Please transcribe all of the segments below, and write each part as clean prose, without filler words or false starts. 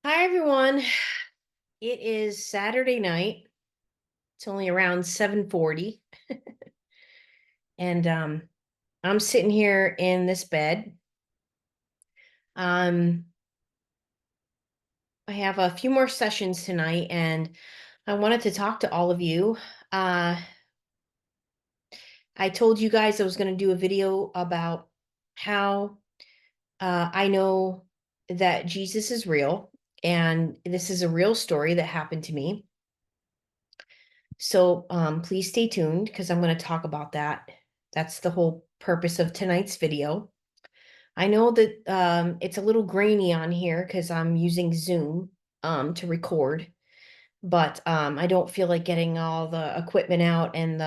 Hi everyone. It is Saturday night. It's only around 7:40 and I'm sitting here in this bed. Um I have a few more sessions tonight and I wanted to talk to all of you. Uh I told you guys I was going to do a video about how I know that Jesus is real, and this is a real story that happened to me. So please stay tuned because I'm going to talk about that. That's the whole purpose of tonight's video. I know that it's a little grainy on here because I'm using Zoom to record, but I don't feel like getting all the equipment out and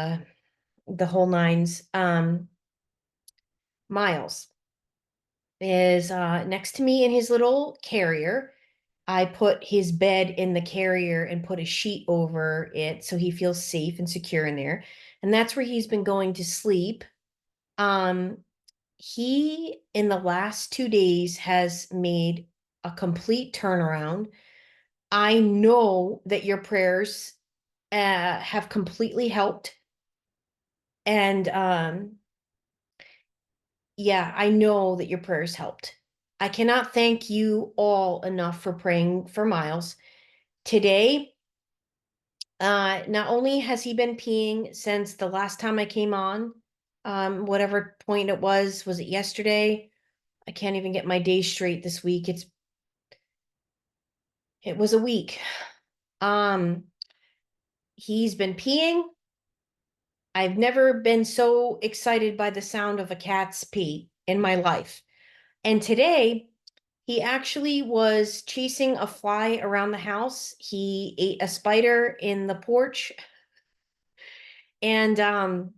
the whole nines. Miles is next to me in his little carrier. I put his bed in the carrier and put a sheet over it so he feels safe and secure in there. And that's where he's been going to sleep. Um, he, in the last 2 days, has made a complete turnaround. I know that your prayers have completely helped. And yeah, I know that your prayers helped. I cannot thank you all enough for praying for Miles. Today, not only has he been peeing since the last time I came on, whatever point it was it yesterday? I can't even get my days straight this week. It was a week. Um, he's been peeing. I've never been so excited by the sound of a cat's pee in my life. And today, he actually was chasing a fly around the house. He ate a spider in the porch, and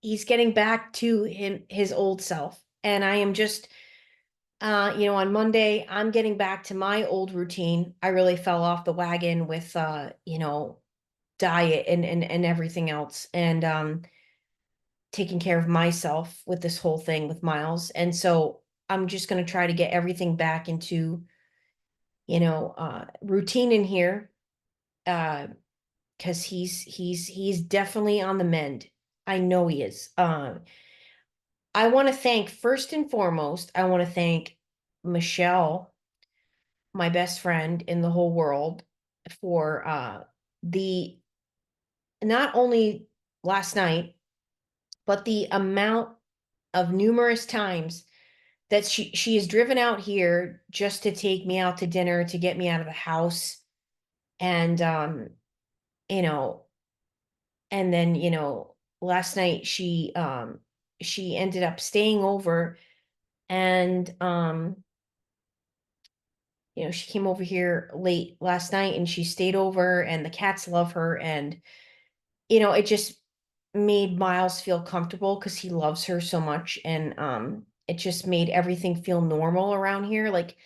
he's getting back to his old self. And I am just on Monday, I'm getting back to my old routine. I really fell off the wagon with diet and everything else, and taking care of myself with this whole thing with Miles. And so I'm just going to try to get everything back into routine in here, because he's definitely on the mend. I know he is. I want to thank, first and foremost, I want to thank Michelle, my best friend in the whole world, for the not only last night, but the amount of numerous times that she has driven out here just to take me out to dinner, to get me out of the house. And you know, and then, last night she ended up staying over, and she came over here late last night and she stayed over, and the cats love her. And it just made Miles feel comfortable because he loves her so much. And it just made everything feel normal around here. Like,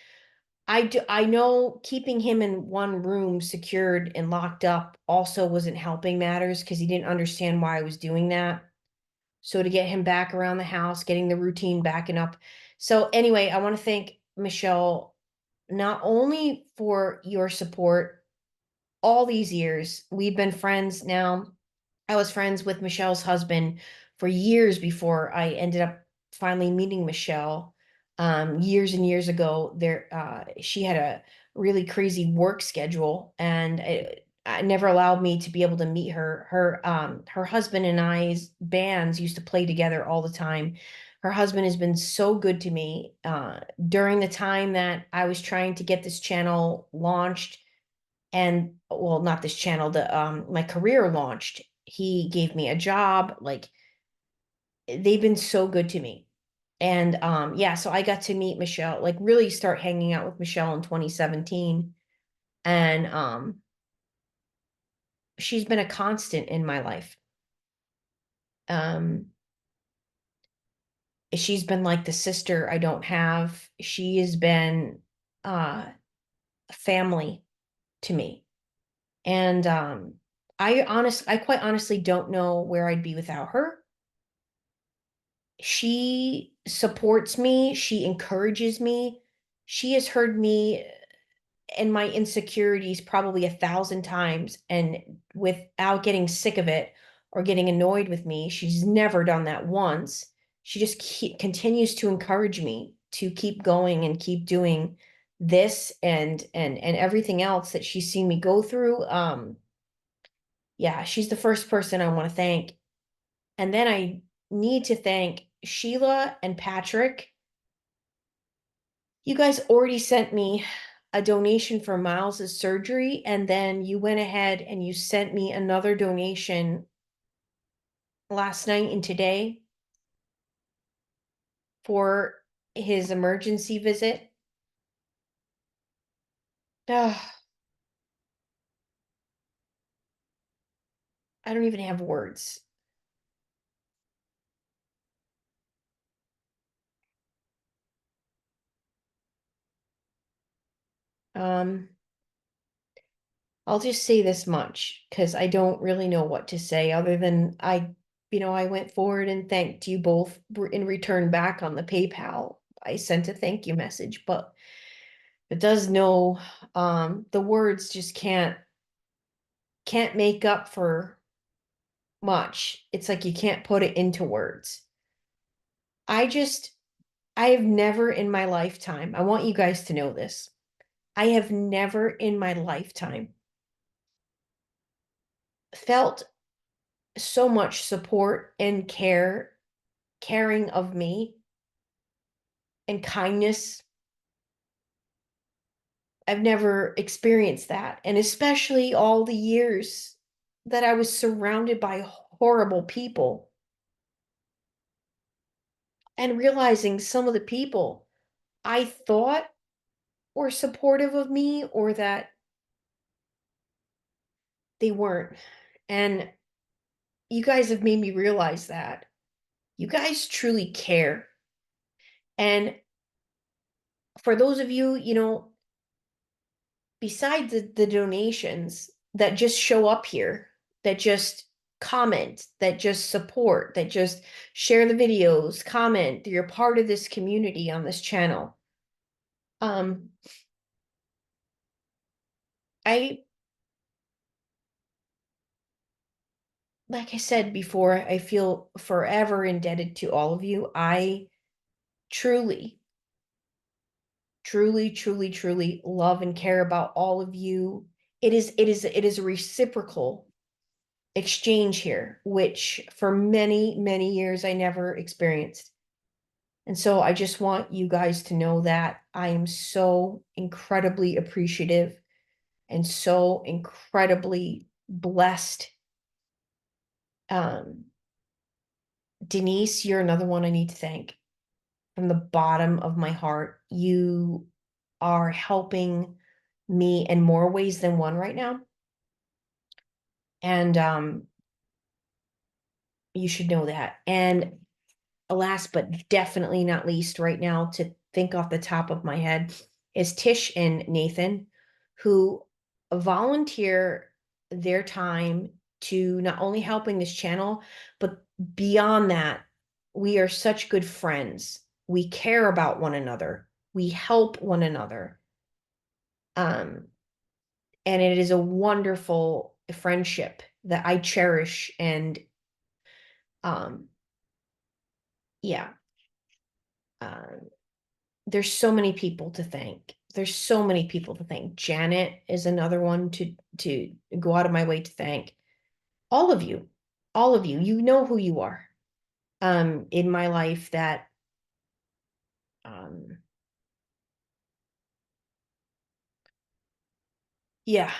I know keeping him in one room secured and locked up also wasn't helping matters because he didn't understand why I was doing that. So to get him back around the house, getting the routine backing up. So anyway, I want to thank Michelle not only for your support all these years. We've been friends now. I was friends with Michelle's husband for years before I ended up finally meeting Michelle. Years and years ago, she had a really crazy work schedule, and it never allowed me to be able to meet her. Her husband and I's bands used to play together all the time. Her husband has been so good to me during the time that I was trying to get this channel launched. And well, not this channel, the my career launched. He gave me a job. Like, they've been so good to me. And yeah, so I got to meet Michelle, like really start hanging out with Michelle in 2017. And she's been a constant in my life. um she's been like the sister I don't have. She has been family to me. And I quite honestly don't know where I'd be without her. She supports me, she encourages me. She has heard me and my insecurities probably 1,000 times, and without getting sick of it or getting annoyed with me. She's never done that once. She just continues to encourage me to keep going and keep doing this and everything else that she's seen me go through. Yeah, she's the first person I want to thank. And then I need to thank Sheila and Patrick. You guys already sent me a donation for Miles's surgery, and then you went ahead and you sent me another donation last night and today for his emergency visit. Ugh, I don't even have words. Um, I'll just say this much because I don't really know what to say other than I went forward and thanked you both in return back on the PayPal. I sent a thank you message, but it does no, the words just can't make up for much. It's like you can't put it into words. I just, I have never in my lifetime, I want you guys to know this. I have never in my lifetime felt so much support and caring of me and kindness. I've never experienced that. And especially all the years that I was surrounded by horrible people and realizing some of the people I thought were supportive of me or that they weren't. And you guys have made me realize that. You guys truly care. And for those of you, besides the donations that just show up here, that just comment, that just support, that just share the videos, comment, you're part of this community on this channel. Um, I, like I said before, I feel forever indebted to all of you. I truly, truly, truly, truly love and care about all of you. It is a reciprocal exchange here, which for many, many years I never experienced. And so I just want you guys to know that I am so incredibly appreciative and so incredibly blessed. Um, Denise, you're another one I need to thank from the bottom of my heart. You are helping me in more ways than one right now. And you should know that. And last but definitely not least, right now, to think off the top of my head, is Tish and Nathan, who volunteer their time to not only helping this channel, but beyond that, we are such good friends. We care about one another. We help one another. And it is a wonderful friendship that I cherish. And um, yeah, um, there's so many people to thank. There's so many people to thank. Janet is another one to go out of my way to thank. All of you, all of you, you know who you are. In my life that um yeah,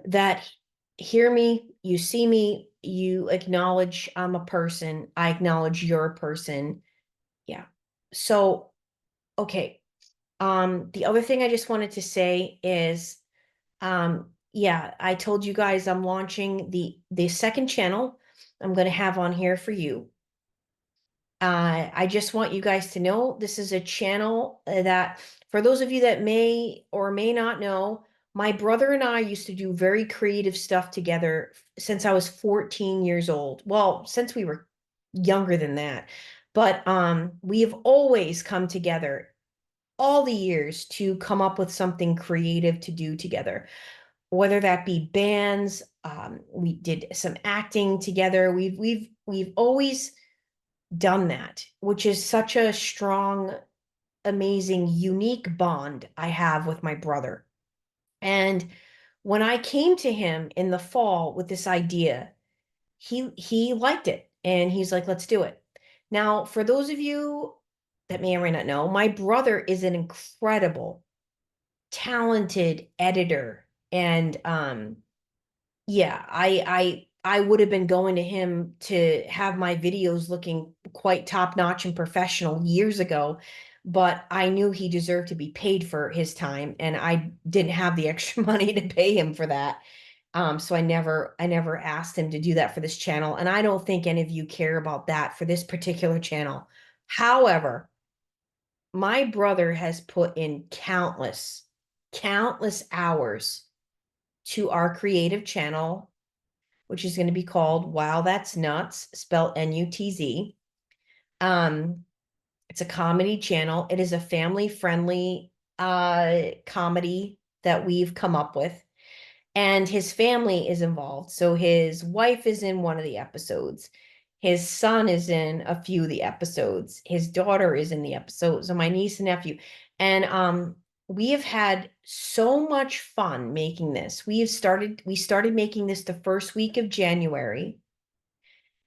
that hear me, you see me, you acknowledge I'm a person, I acknowledge you're a person. Yeah. So, okay. The other thing I just wanted to say is yeah, I told you guys I'm launching the second channel I'm going to have on here for you. I just want you guys to know this is a channel that for those of you that may or may not know, my brother and I used to do very creative stuff together since I was 14 years old. Well, since we were younger than that. But we have always come together all the years to come up with something creative to do together, whether that be bands. We did some acting together. We've always done that, which is such a strong, amazing, unique bond I have with my brother. And when I came to him in the fall with this idea, he liked it and he's like, let's do it. Now, for those of you that may or may not know, my brother is an incredible, talented editor. And yeah, I would have been going to him to have my videos looking quite top notch and professional years ago, but I knew he deserved to be paid for his time, and I didn't have the extra money to pay him for that. So I never asked him to do that for this channel, and I don't think any of you care about that for this particular channel. However, my brother has put in countless hours to our creative channel, which is going to be called Wow That's Nuts, spelled Nutz. Um, it's a comedy channel. It is a family-friendly comedy that we've come up with. And his family is involved. So his wife is in one of the episodes. His son is in a few of the episodes. His daughter is in the episodes. So my niece and nephew. And we have had so much fun making this. We started making this the first week of January.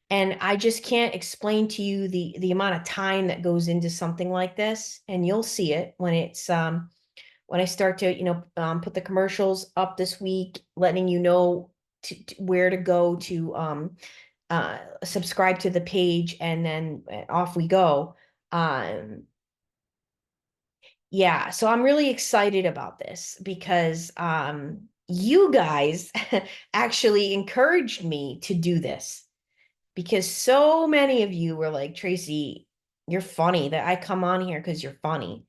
And I just can't explain to you the amount of time that goes into something like this. And you'll see it when I start to, put the commercials up this week, letting you know where to go to subscribe to the page, and then off we go. Um, yeah, so I'm really excited about this because you guys actually encouraged me to do this, because so many of you were like, Tracy, you're funny, that I come on here because you're funny.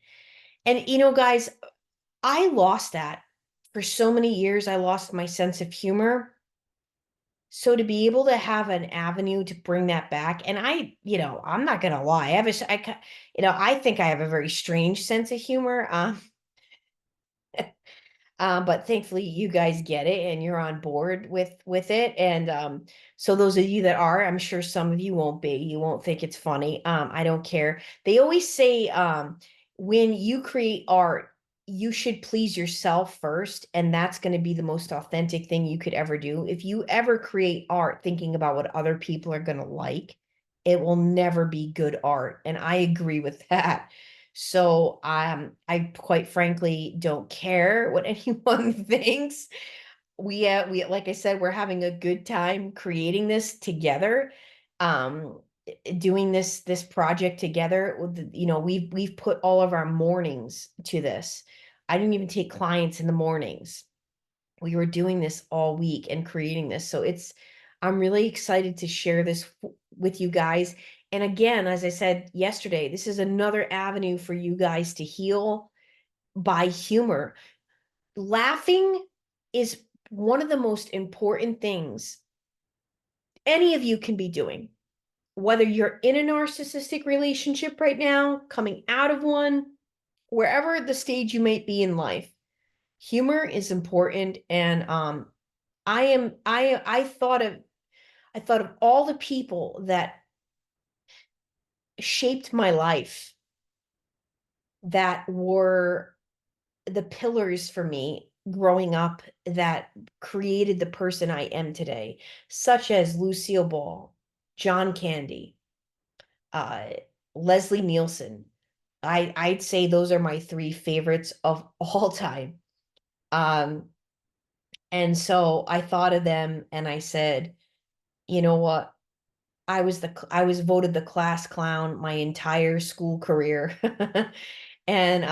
And guys, I lost that for so many years. I lost my sense of humor. So to be able to have an avenue to bring that back, and I'm not gonna lie, I think I have a very strange sense of humor. But thankfully you guys get it and you're on board with it. And so those of you that are, I'm sure some of you won't be. You won't think it's funny. I don't care. They always say when you create art, you should please yourself first, and that's going to be the most authentic thing you could ever do. If you ever create art thinking about what other people are going to like, it will never be good art. And I agree with that. So I quite frankly don't care what anyone thinks. We like I said, we're having a good time creating this together. Um Doing this project together. We've put all of our mornings to this. I didn't even take clients in the mornings. We were doing this all week and creating this. So I'm really excited to share this with you guys. And again, as I said yesterday, this is another avenue for you guys to heal by humor. Laughing is one of the most important things any of you can be doing, whether you're in a narcissistic relationship right now, coming out of one, wherever the stage you might be in life. Humor is important. And I thought of all the people that shaped my life, that were the pillars for me growing up, that created the person I am today, such as Lucille Ball, John Candy, uh, Leslie Nielsen. I'd say those are my three favorites of all time. Um, and so I thought of them and I said, you know what? I was voted the class clown my entire school career. And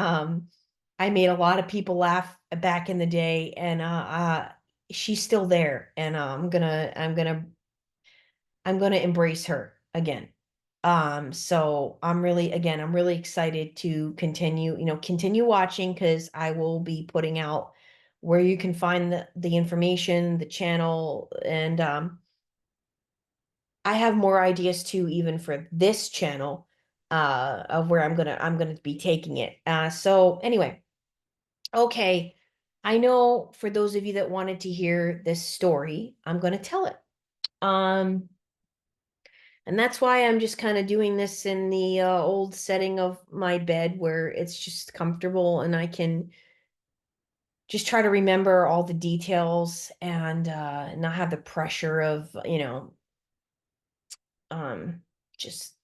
I made a lot of people laugh back in the day, and she's still there, and I'm gonna embrace her again. So I'm really excited to continue watching, because I will be putting out where you can find the information, the channel, and I have more ideas too, even for this channel. of where I'm gonna be taking it. So anyway, okay. I know for those of you that wanted to hear this story, I'm gonna tell it. Um, and that's why I'm just kind of doing this in the old setting of my bed where it's just comfortable and I can just try to remember all the details and not have the pressure of, um, just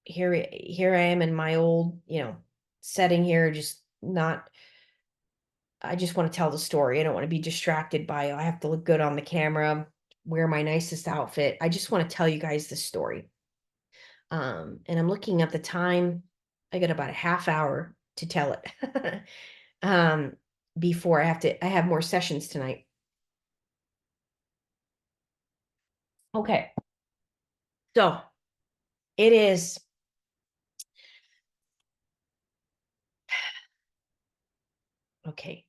here I am in my old, setting here, just not I just want to tell the story. I don't want to be distracted by I have to look good on the camera, wear my nicest outfit. I just want to tell you guys the story. And I'm looking at the time. I got about a half hour to tell it. um, before I have more sessions tonight. Okay. So it is, okay.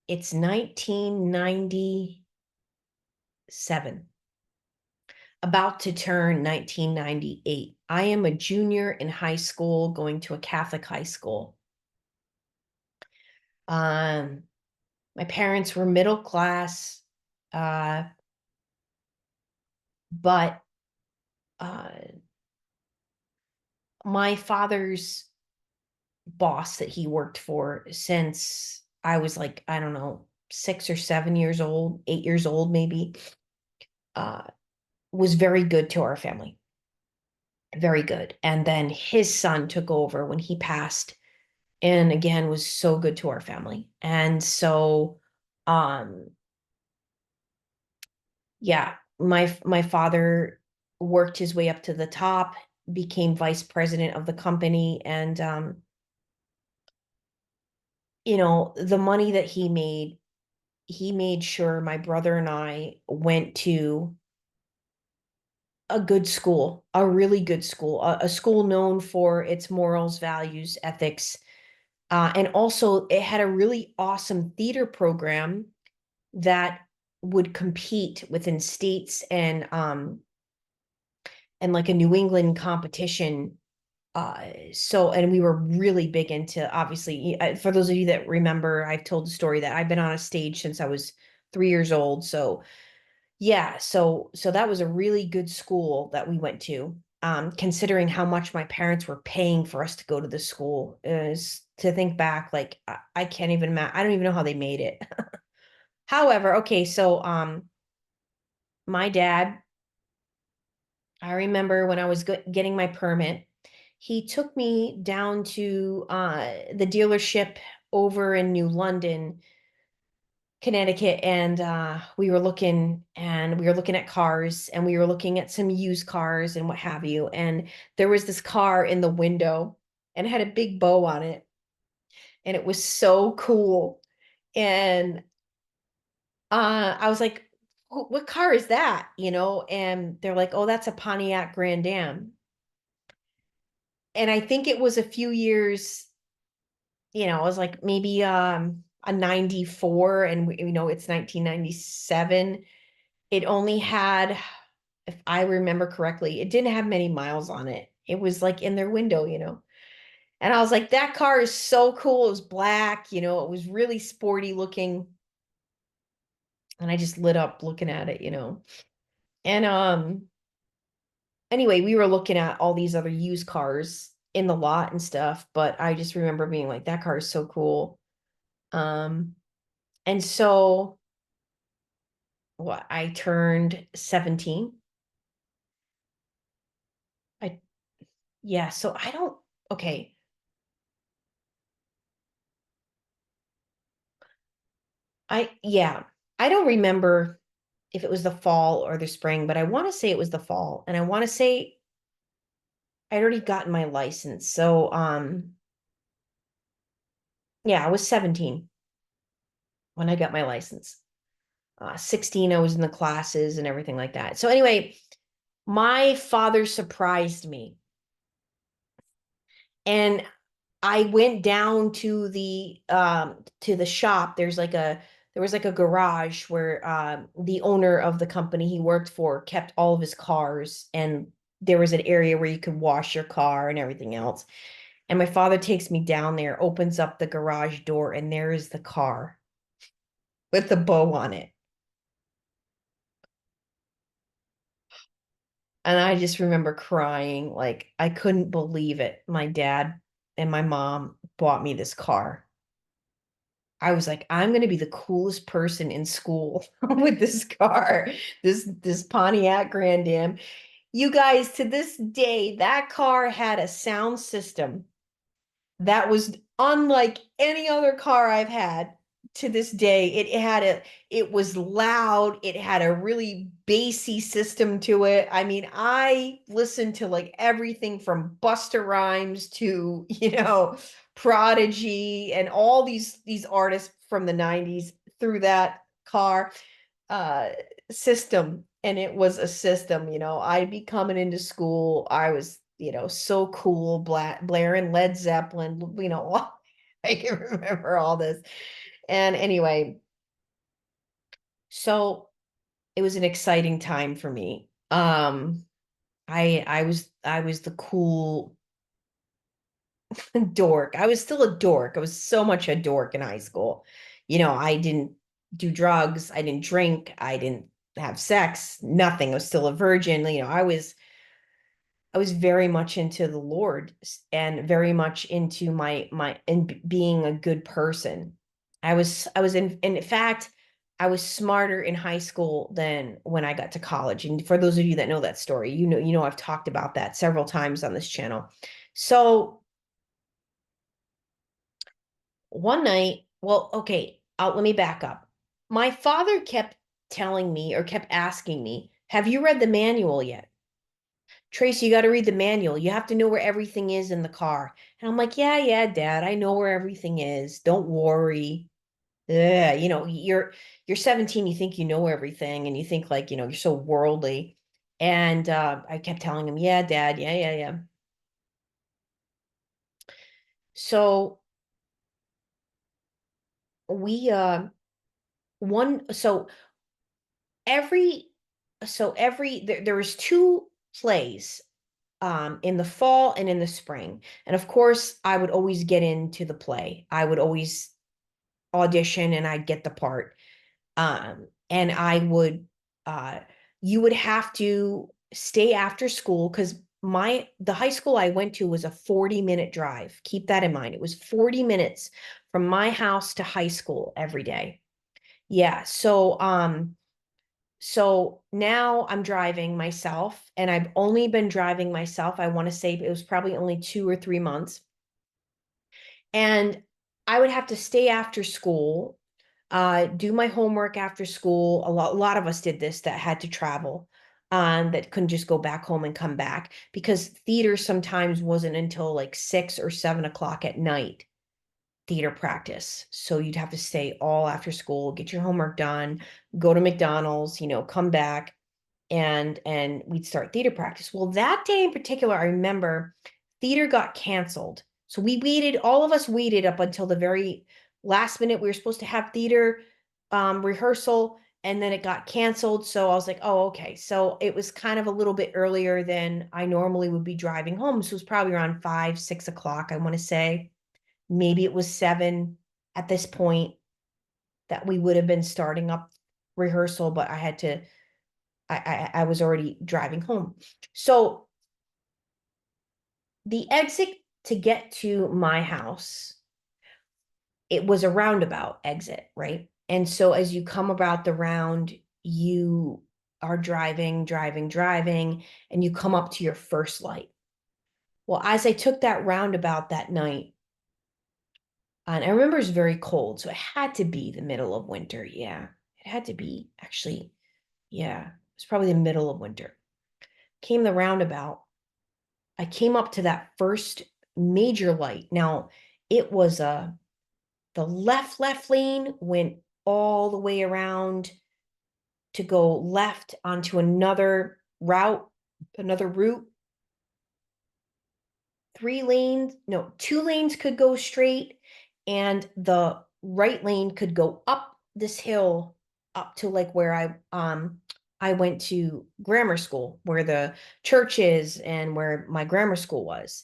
It's 1997, about to turn 1998. I am a junior in high school going to a Catholic high school. Um, my parents were middle class, uh, but uh, my father's boss that he worked for since I was like, I don't know, 6 or 7 years old, 8 years old, maybe, uh, was very good to our family. Very good. And then his son took over when he passed and again was so good to our family. And so, um, yeah, my father worked his way up to the top, became vice president of the company, and the money that he made sure my brother and I went to a good school, a really good school, a school known for its morals, values, ethics, and also it had a really awesome theater program that would compete within states and like a New England competition. So, and we were really big into, obviously, for those of you that remember, I've told the story that I've been on a stage since I was 3 years old. So yeah, so that was a really good school that we went to. Considering how much my parents were paying for us to go to the school, is to think back, like I can't even I don't even know how they made it. However, okay, so my dad, I remember when I was getting my permit, he took me down to the dealership over in New London, Connecticut, and we were looking at cars and we were looking at some used cars and what have you. And there was this car in the window and it had a big bow on it and it was so cool. And I was like, what car is that? And they're like, oh, that's a Pontiac Grand Am. And I think it was a few years, it was like maybe a 94 and it's 1997. It only had, if I remember correctly, it didn't have many miles on it. It was like in their window. And I was like, that car is so cool. It was black, it was really sporty looking. And I just lit up looking at it. And anyway, we were looking at all these other used cars in the lot and stuff, but I just remember being like, that car is so cool. And so what, I turned 17. I Yeah, so I don't, okay. Yeah, I don't remember if it was the fall or the spring, but I want to say it was the fall. And I want to say I'd already gotten my license. So yeah, I was 17 when I got my license. 16, I was in the classes and everything like that. So anyway, my father surprised me. And I went down to the shop. There was like a garage where the owner of the company he worked for kept all of his cars, and there was an area where you could wash your car and everything else. And my father takes me down there, opens up the garage door, and there is the car with the bow on it. And I just remember crying, like I couldn't believe it. My dad and my mom bought me this car. I was like, I'm going to be the coolest person in school with this car, this Pontiac Grand Am. You guys, to this day, that car had a sound system that was unlike any other car I've had to this day. It was loud. It had a really bassy system to it. I mean, I listened to like everything from Busta Rhymes to, Prodigy and all these artists from the 90s through that car uh system. And it was a system, I'd be coming into school. I was, so cool, blaring Led Zeppelin, I can remember all this. And anyway, so it was an exciting time for me. I was the cool dork. I was still a dork. I was so much a dork in high school. I didn't do drugs, I didn't drink, I didn't have sex, nothing. I was still a virgin. I was very much into the Lord and very much into my and being a good person. I was in fact, I was smarter in high school than when I got to college. And for those of you that know that story, I've talked about that several times on this channel. So one night, well, okay, let me back up. My father kept telling me or kept asking me, have you read the manual yet? Tracy, you got to read the manual. You have to know where everything is in the car. And I'm like, yeah, yeah, Dad, I know where everything is. Don't worry. Yeah, you're 17, you think you know everything, and you think like, you're so worldly. And I kept telling him, yeah, Dad, yeah, yeah, yeah. So we one so every there was two plays in the fall and in the spring. And of course, I would always get into the play. I would always audition and I'd get the part. And I would you would have to stay after school because the high school I went to was a 40-minute drive. Keep that in mind. It was 40 minutes from my house to high school every day. Yeah. So now I'm driving myself, and I've only been driving myself. I want to say it was probably only 2 or 3 months. And I would have to stay after school, do my homework after school. A lot of us did this that had to travel, that couldn't just go back home and come back because theater sometimes wasn't until like 6 or 7 o'clock at night, theater practice. So you'd have to stay all after school, get your homework done, go to McDonald's, come back, and we'd start theater practice. Well, that day in particular, I remember theater got canceled. So all of us waited up until the very last minute. We were supposed to have theater rehearsal, and then it got canceled. So I was like, oh, okay. So it was kind of a little bit earlier than I normally would be driving home. So it was probably around 5, 6 o'clock, I want to say. Maybe it was 7 at this point that we would have been starting up rehearsal, but I was already driving home. So the exit to get to my house, it was a roundabout exit, right? And so as you come about the round, you are driving, driving, driving, and you come up to your first light. Well, as I took that roundabout that night, and I remember it was very cold, so it had to be the middle of winter. Yeah, it had to be actually. Yeah, it was probably the middle of winter. Came the roundabout. I came up to that first major light. Now, it was the left lane went all the way around to go left onto another route. 3 lanes, no, 2 lanes could go straight, and the right lane could go up this hill up to like where I I went to grammar school where the church is and where my grammar school was.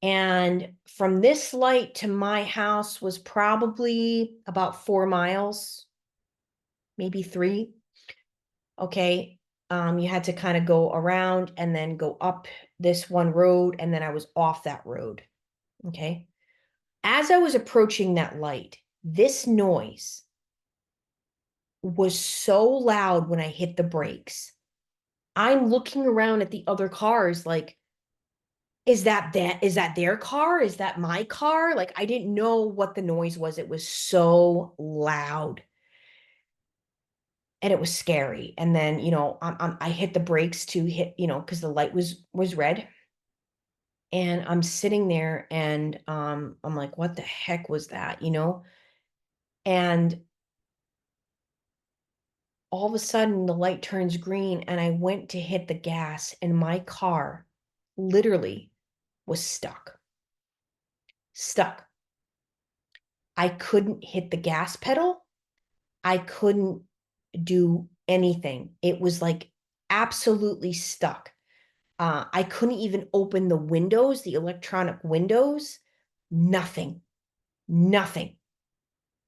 And from this light to my house was probably about 4 miles, maybe 3. Okay. You had to kind of go around and then go up this one road, and then I was off that road. Okay. As I was approaching that light, this noise was so loud when I hit the brakes. I'm looking around at the other cars like, is that their car? Is that my car? Like I didn't know what the noise was. It was so loud and it was scary. And then, I hit the brakes to hit, because the light was red. And I'm sitting there and I'm like, what the heck was that? And all of a sudden the light turns green and I went to hit the gas and my car literally was stuck. Stuck. I couldn't hit the gas pedal. I couldn't do anything. It was like absolutely stuck. I couldn't even open the windows, the electronic windows. Nothing. Nothing.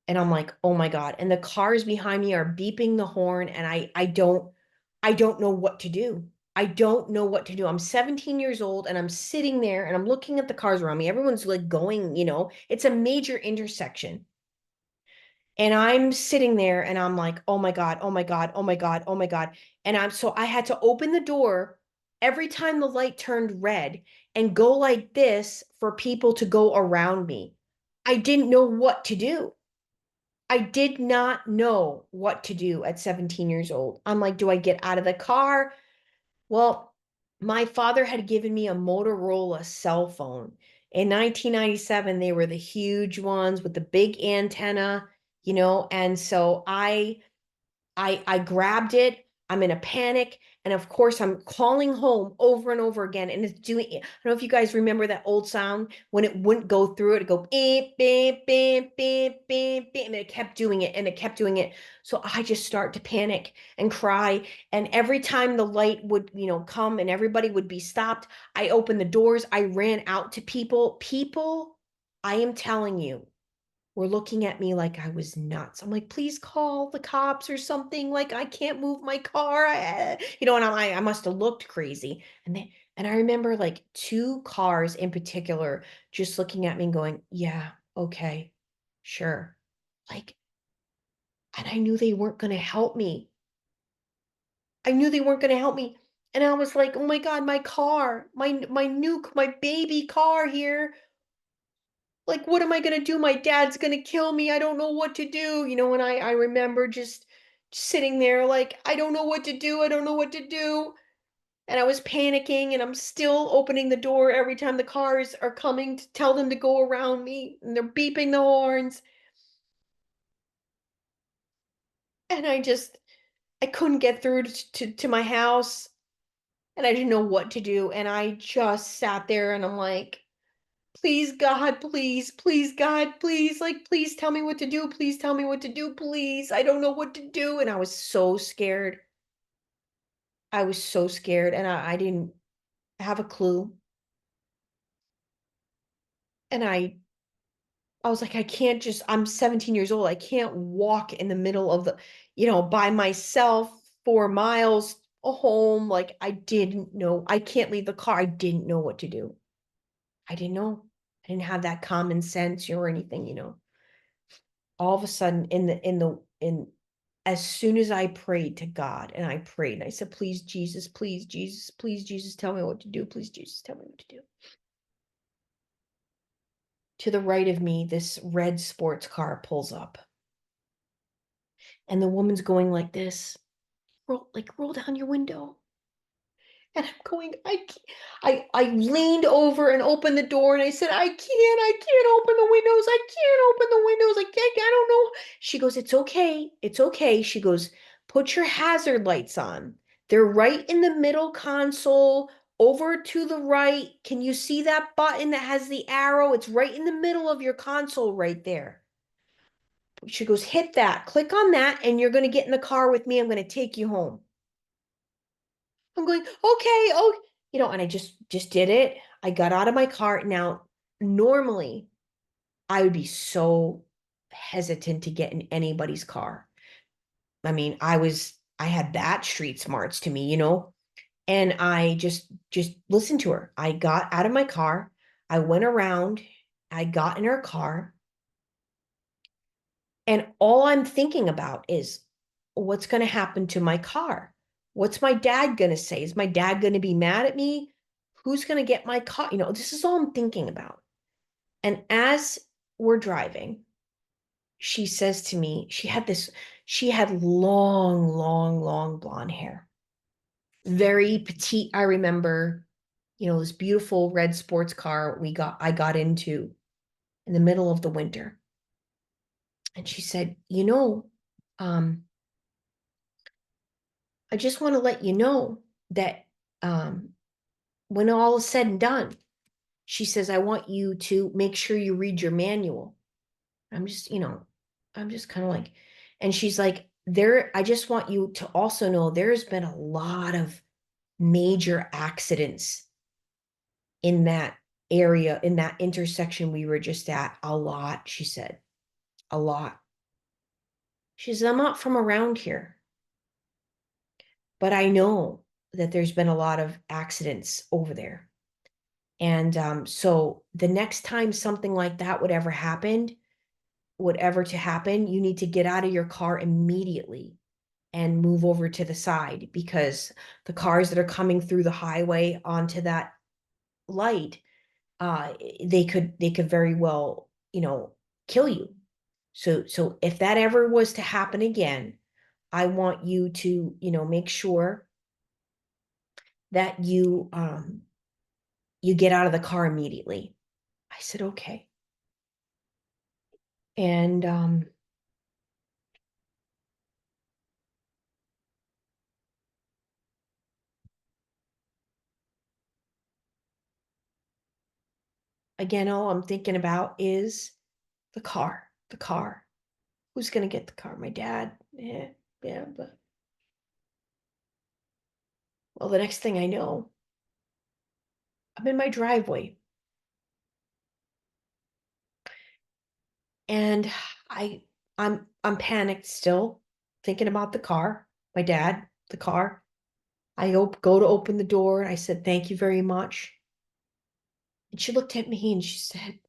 And I'm like, oh my God. And the cars behind me are beeping the horn, and I don't know what to do. I don't know what to do. I'm 17 years old and I'm sitting there and I'm looking at the cars around me. Everyone's like going, it's a major intersection. And I'm sitting there and I'm like, oh my God, oh my God, oh my God, oh my God. And I had to open the door every time the light turned red and go like this for people to go around me. I didn't know what to do. I did not know what to do at 17 years old. I'm like, do I get out of the car? Well, my father had given me a Motorola cell phone. In 1997, they were the huge ones with the big antenna, and so I grabbed it. I'm in a panic. And of course, I'm calling home over and over again. And it's doing it. I don't know if you guys remember that old sound when it wouldn't go through it. It'd go beep, beep, beep, beep, beep, beep. And it kept doing it and it kept doing it. So I just start to panic and cry. And every time the light would, come and everybody would be stopped, I opened the doors. I ran out to people. People, I am telling you, were looking at me like I was nuts. I'm like, please call the cops or something. Like I can't move my car. And I must have looked crazy. And I remember like 2 cars in particular just looking at me and going, yeah, okay, sure. Like, and I knew they weren't going to help me. I knew they weren't going to help me. And I was like, oh my God, my car, my baby car here. Like, what am I gonna do? My dad's gonna kill me. I don't know what to do. And I remember just sitting there like, I don't know what to do. I don't know what to do. And I was panicking and I'm still opening the door every time the cars are coming to tell them to go around me and they're beeping the horns. And I couldn't get through to my house and I didn't know what to do. And I just sat there and I'm like, please, God, please, please, God, please, like, please tell me what to do. Please tell me what to do. Please. I don't know what to do. And I was so scared. I was so scared and I didn't have a clue. And I was like, I'm 17 years old. I can't walk in the middle of by myself 4 miles home. Like I didn't know. I can't leave the car. I didn't know what to do. I didn't know. I didn't have that common sense or anything. All of a sudden in as soon as I prayed to God and I prayed and I said, please, Jesus, please, Jesus, please, Jesus, tell me what to do. Please, Jesus, tell me what to do. To the right of me, this red sports car pulls up and the woman's going like this, roll down your window. And I'm going, I leaned over and opened the door and I said, I can't open the windows. I can't open the windows. I don't know. She goes, it's okay. It's okay. She goes, put your hazard lights on. They're right in the middle console over to the right. Can you see that button that has the arrow? It's right in the middle of your console right there. She goes, hit that, click on that, and you're going to get in the car with me. I'm going to take you home. I'm going, "Okay, oh," and I just did it. I got out of my car. Now, normally, I would be so hesitant to get in anybody's car. I mean, I had that street smarts to me, and I just listened to her. I got out of my car. I went around. I got in her car, and all I'm thinking about is what's going to happen to my car? What's my dad going to say? Is my dad going to be mad at me? Who's going to get my car? This is all I'm thinking about. And as we're driving, she says to me, she had long, long, long blonde hair, very petite. I remember, this beautiful red sports car I got into in the middle of the winter. And she said, um, I just want to let you know that um, when all is said and done, she says, I want you to make sure you read your manual. I'm just, I'm just kind of like, and she's like, I just want you to also know there's been a lot of major accidents in that area, in that intersection we were just at. A lot, she said, a lot. She says, I'm not from around here, but I know that there's been a lot of accidents over there. And so the next time something like that would ever to happen, you need to get out of your car immediately and move over to the side, because the cars that are coming through the highway onto that light, they could very well, kill you. So if that ever was to happen again, I want you to, make sure that you get out of the car immediately. I said, okay. And again, all I'm thinking about is the car, the car. Who's going to get the car? My dad? Yeah, yeah, but well, the next thing I know, I'm in my driveway, and I I'm panicked still, thinking about the car, my dad, the car. Go to open the door. I said, "Thank you very much." And she looked at me and she said,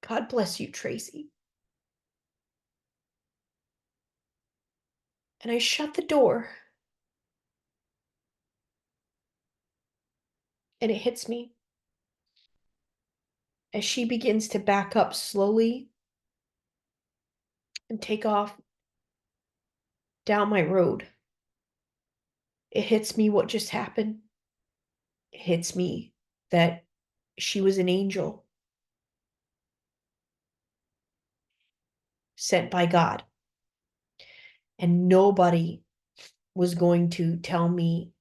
"God bless you, Tracy." And I shut the door, and it hits me as she begins to back up slowly and take off down my road. It hits me what just happened. It hits me that she was an angel sent by God, and nobody was going to tell me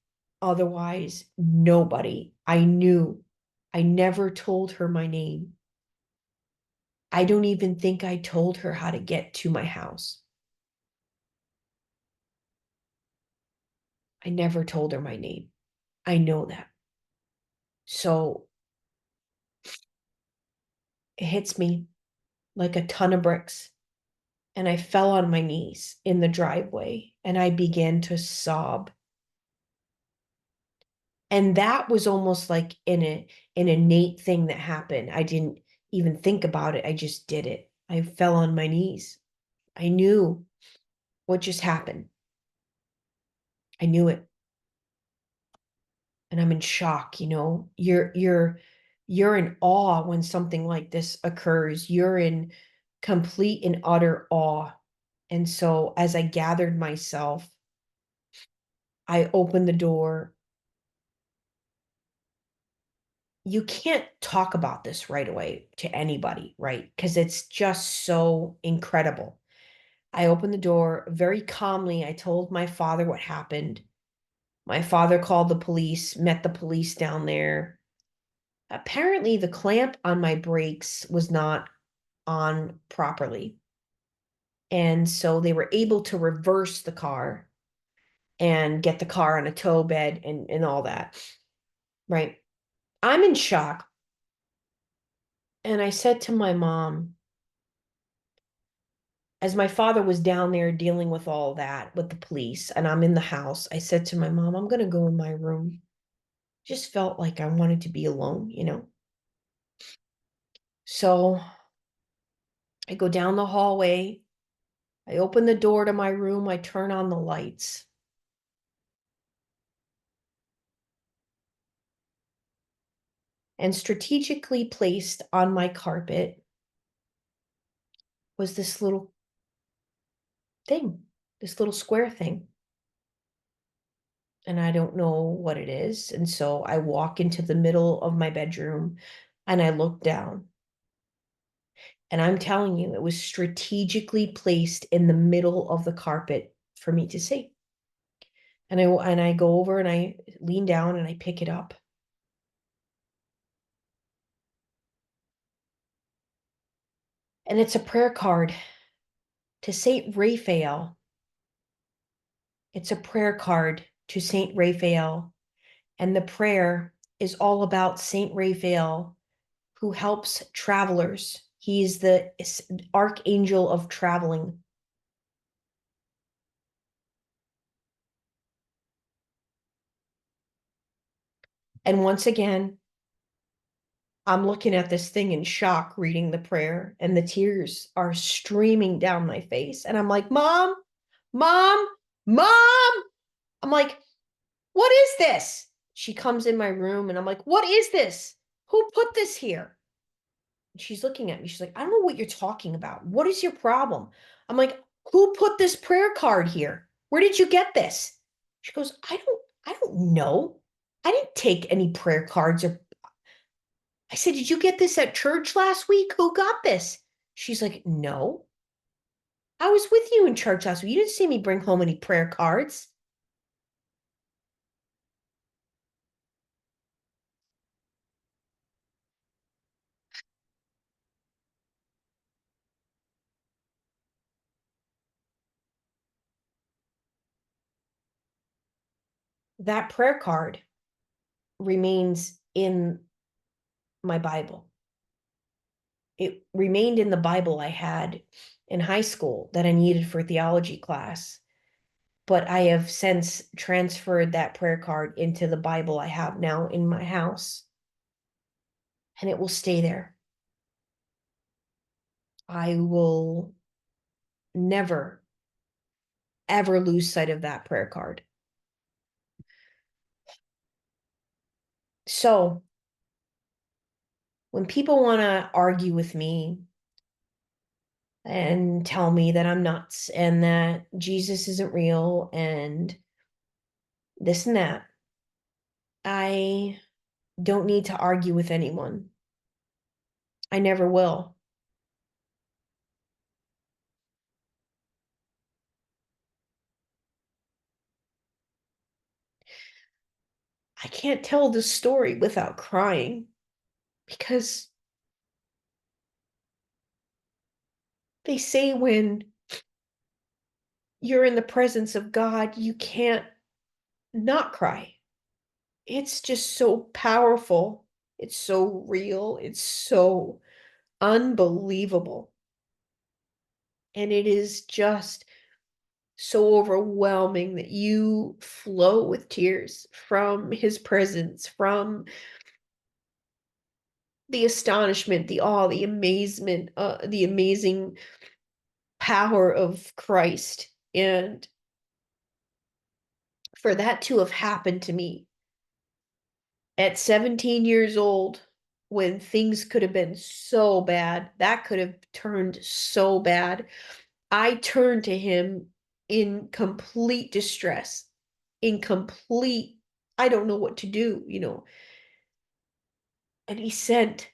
otherwise. Nobody. I knew. I never told her my name. I don't even think I told her how to get to my house. I never told her my name. I know that. So it hits me like a ton of bricks. And I fell on my knees in the driveway and I began to sob. And that was almost like an innate thing that happened. I didn't even think about it. I just did it. I fell on my knees. I knew what just happened. I knew it. And I'm in shock, you're in awe when something like this occurs. You're in complete and utter awe. And so as I gathered myself, I opened the door. You can't talk about this right away to anybody, right? Because it's just so incredible. I opened the door very calmly. I told my father what happened. My father called the police, met the police down there. Apparently, the clamp on my brakes was not on properly. And so they were able to reverse the car and get the car on a tow bed and all that. Right. I'm in shock. And I said to my mom, as my father was down there dealing with all that with the police, and I'm in the house, I said to my mom, I'm going to go in my room. Just felt like I wanted to be alone. So I go down the hallway. I open the door to my room. I turn on the lights. And strategically placed on my carpet was this little thing, this little square thing. And I don't know what it is. And so I walk into the middle of my bedroom and I look down. And I'm telling you, it was strategically placed in the middle of the carpet for me to see. And I go over and I lean down and I pick it up. And it's a prayer card to Saint Raphael. It's a prayer card to Saint Raphael. And the prayer is all about Saint Raphael, who helps travelers. He's the archangel of traveling. And once again, I'm looking at this thing in shock, reading the prayer, and the tears are streaming down my face. And I'm like, Mom, Mom, Mom. I'm like, what is this? She comes in my room and I'm like, what is this? Who put this here? And she's looking at me. She's like, I don't know what you're talking about. What is your problem? I'm like, who put this prayer card here? Where did you get this? She goes, I don't know. I didn't take any prayer cards or I said, did you get this at church last week? Who got this? She's like, no. I was with you in church last week. You didn't see me bring home any prayer cards. That prayer card remains in my Bible. It remained in the Bible I had in high school that I needed for theology class. But I have since transferred that prayer card into the Bible I have now in my house, and it will stay there. I will never, ever lose sight of that prayer card. So when people want to argue with me and tell me that I'm nuts and that Jesus isn't real and this and that, I don't need to argue with anyone. I never will. I can't tell this story without crying because they say when you're in the presence of God, you can't not cry. It's just so powerful. It's so real. It's so unbelievable. And it is just so overwhelming that you flow with tears from his presence, from the astonishment, the awe, the amazement, the amazing power of Christ. And for that to have happened to me at 17 years old, when things could have been so bad, that could have turned so bad. I turned to him in complete distress, in complete, I don't know what to do. And he sent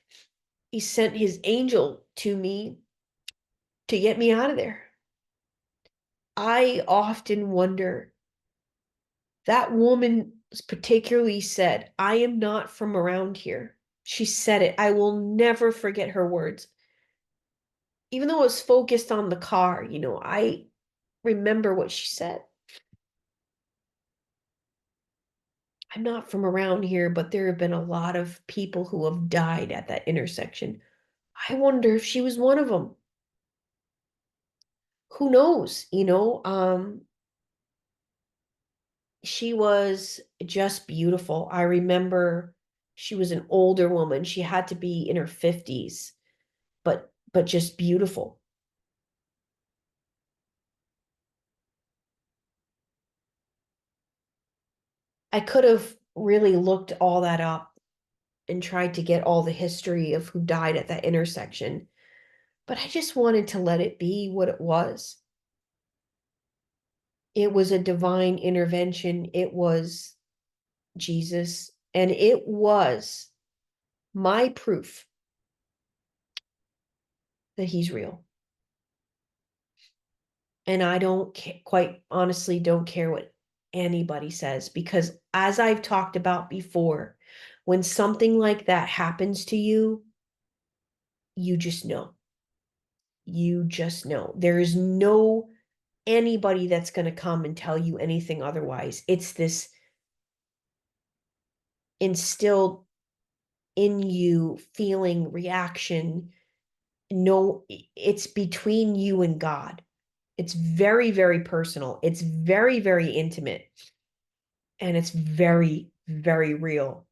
his angel to me to get me out of there. I often wonder, that woman particularly said, I am not from around here. She said it. I will never forget her words. even though it was focused on the car, I remember what she said. I'm not from around here, but there have been a lot of people who have died at that intersection. I wonder if she was one of them. Who knows? She was just beautiful. I remember she was an older woman. She had to be in her 50s, but just beautiful. I could have really looked all that up and tried to get all the history of who died at that intersection, but I just wanted to let it be what it was. It was a divine intervention. It was Jesus, and it was my proof that he's real. And I don't quite honestly don't care what anybody says, because as I've talked about before, when something like that happens to you, you just know. You just know. There is no anybody that's going to come and tell you anything otherwise. It's this instilled in you feeling reaction. No, it's between you and God. It's very, very personal. It's very, very intimate. And it's very, very real.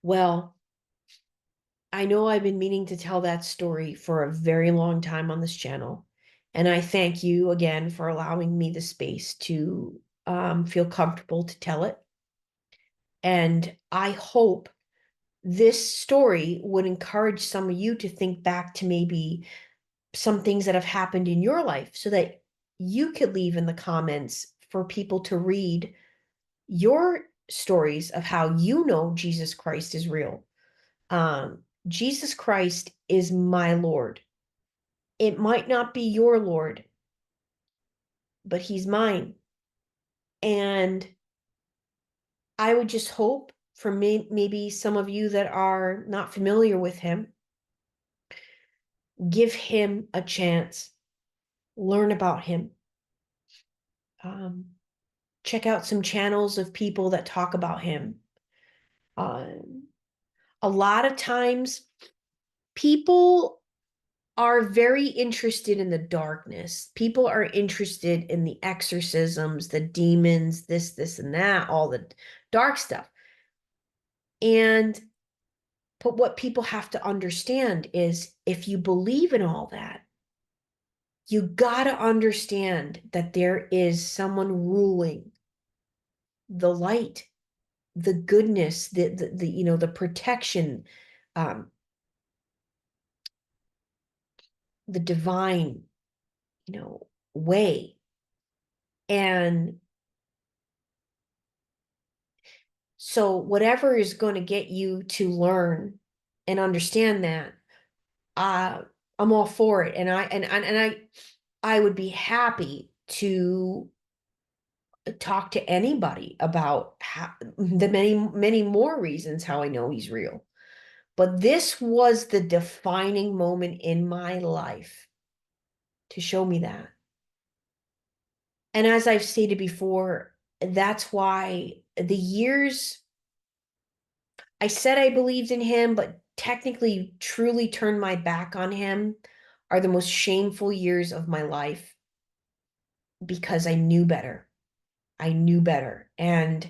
Well, I know I've been meaning to tell that story for a very long time on this channel. And I thank you again for allowing me the space to feel comfortable to tell it. And I hope this story would encourage some of you to think back to maybe some things that have happened in your life so that you could leave in the comments for people to read your stories of how you know Jesus Christ is real. Jesus Christ is my Lord. It might not be your Lord, but he's mine. And I would just hope for maybe some of you that are not familiar with him, give him a chance, learn about him. Um, Check out some channels of people that talk about him. A lot of times, people are very interested in the darkness. People are interested in the exorcisms, the demons, this, and that, all the dark stuff. And but what people have to understand is if you believe in all that, you got to understand that there is someone ruling the light, the goodness, the protection, um, the divine, way. And so whatever is going to get you to learn and understand that, uh, I'm all for it. And I would be happy to talk to anybody about the many, many more reasons how I know he's real. But this was the defining moment in my life to show me that. And as I've stated before, that's why the years I said I believed in him, but technically truly turned my back on him are the most shameful years of my life because I knew better. I knew better. And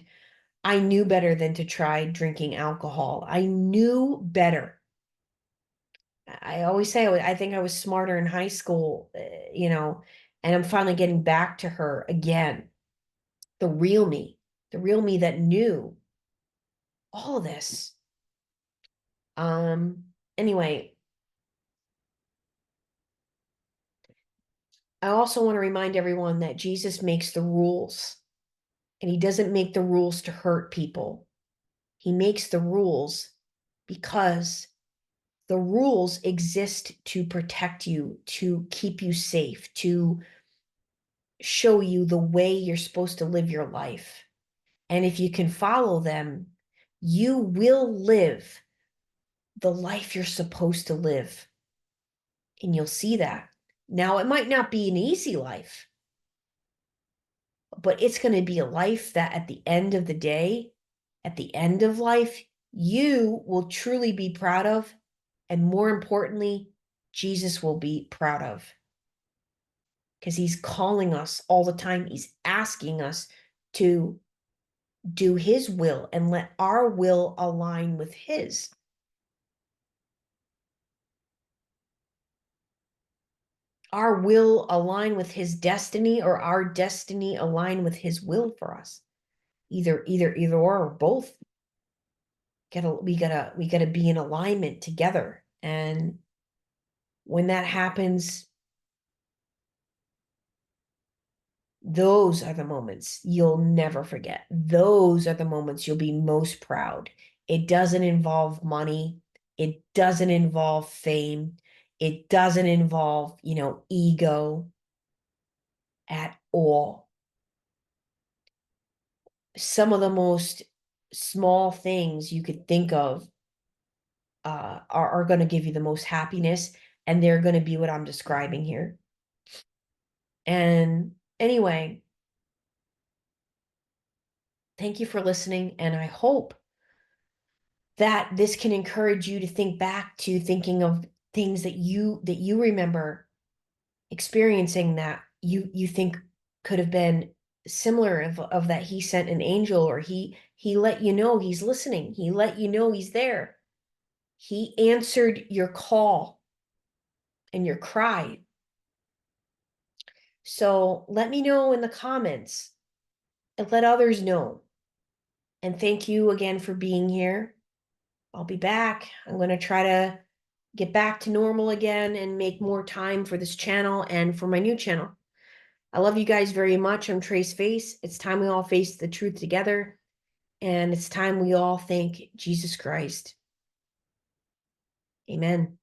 I knew better than to try drinking alcohol. I knew better. I always say I think I was smarter in high school, and I'm finally getting back to her again. The real me that knew all of this. Anyway, I also want to remind everyone that Jesus makes the rules, and he doesn't make the rules to hurt people. He makes the rules because the rules exist to protect you, to keep you safe, to show you the way you're supposed to live your life. And if you can follow them, you will live the life you're supposed to live. And you'll see that. Now, it might not be an easy life, but it's going to be a life that at the end of the day, at the end of life, you will truly be proud of. And more importantly, Jesus will be proud of. Because he's calling us all the time. He's asking us to do his will and let our will align with his. Our will align with his destiny, or our destiny align with his will for us. Either or both. We gotta be in alignment together. And when that happens, those are the moments you'll never forget. Those are the moments you'll be most proud. It doesn't involve money. It doesn't involve fame. It doesn't involve, ego at all. Some of the most small things you could think of are going to give you the most happiness, and they're going to be what I'm describing here. And anyway, thank you for listening, and I hope that this can encourage you to think back to thinking of things that you remember experiencing that you think could have been similar, of that he sent an angel, or he let you know he's listening. He let you know he's there. He answered your call and your cry. So let me know in the comments and let others know. And thank you again for being here. I'll be back. I'm going to try to get back to normal again and make more time for this channel and for my new channel. I love you guys very much. I'm Trace Face. It's time we all face the truth together. And it's time we all thank Jesus Christ. Amen.